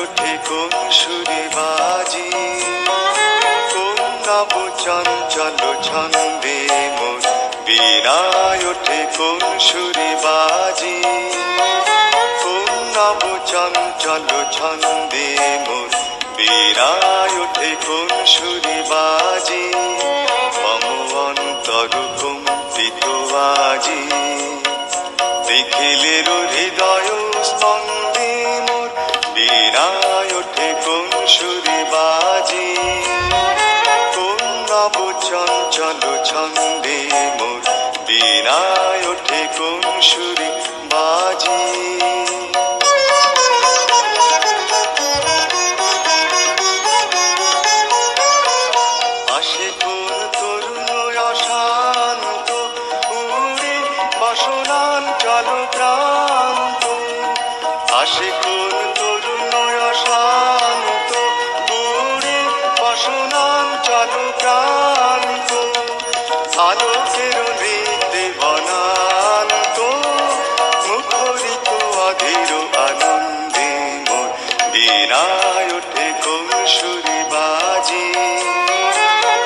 ওঠে কোন সুরে বাজি, কোন নব চঞ্চল ছন্দে মোর বীণায় ওঠে কোন সুরে বাজি, কোন নব চঞ্চল ছন্দে মোর বীণায় ওঠে কোন সুরে বাজি, মম অন্তর কম্পিত আজি, দেখিলে হৃদয় স্পন্দে মোর বীণায় ওঠে কোন সুরে বাজি, কোন নব চঞ্চল ছন্দে মোর বীণায় ওঠে কোন সুরে বাজি। আসে কোন তরুণ অশান্ত উড়ে বাসনাঞ্চল প্রান্ত, আসে কোন তরুণ অশান্ত উড়ে বাসনাঞ্চল প্রান্ত, আলোকের নৃত্যে বনান্ত মুখরিত অধীর আনন্দে মোর বীণায় ওঠে কোন সুরে বাজি,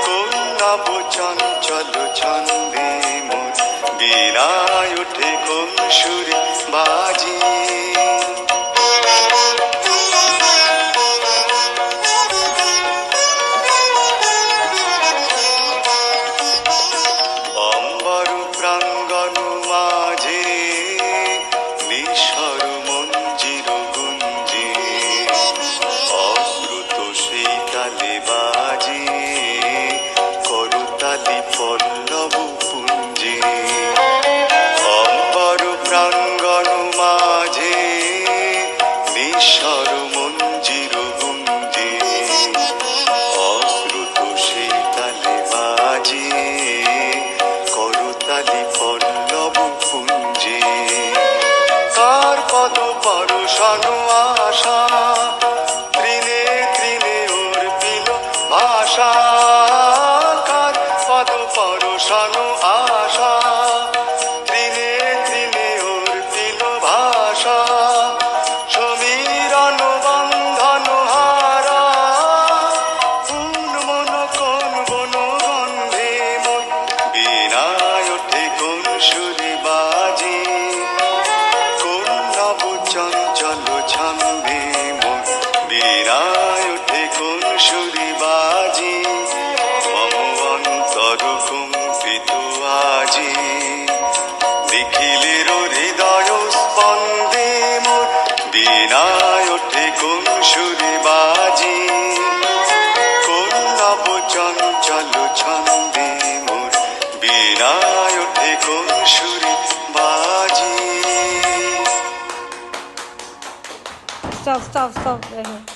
কোন নব চঞ্চল ছন্দে মোর বীণায় ওঠে কোন সুরে বাজি। অম্বর প্রাঙ্গণ মাঝে নিঃস্বর মঞ্জির গুঞ্জে, অশ্রুত সেই তালে বাজে করতালি পল্লব পুঞ্জে। অম্বর প্রাঙ্গণ মাঝে নিঃস্বর মঞ্জির গুঞ্জে, অশ্রুত সেই তালে বাজে করতালি পল্লব পুঞ্জে। কার পদ পরশন আশা তৃণে তৃণে ওর পিল ভাষা, কার পদ পরশন আশা তৃণে তৃণে ওর পিল ভাষা, সমীরণ বন্ধন হারা কোন মন কোন বন গন্ধে মোর বীণায় ওঠে কোন সুরে বাজি, কোন নব চঞ্চল ছন্দে মোর বীণায় ওঠে কোন সুরে বাজি, মম অন্তর কম্পিত আজি, দেখিলে হৃদয় স্পন্দে মোর বীণায় ওঠে কোন সুরে বাজি, কোন নব চঞ্চল ছন্দে মোর বীণায় ওঠে কোন সুরে বাজি। Stop.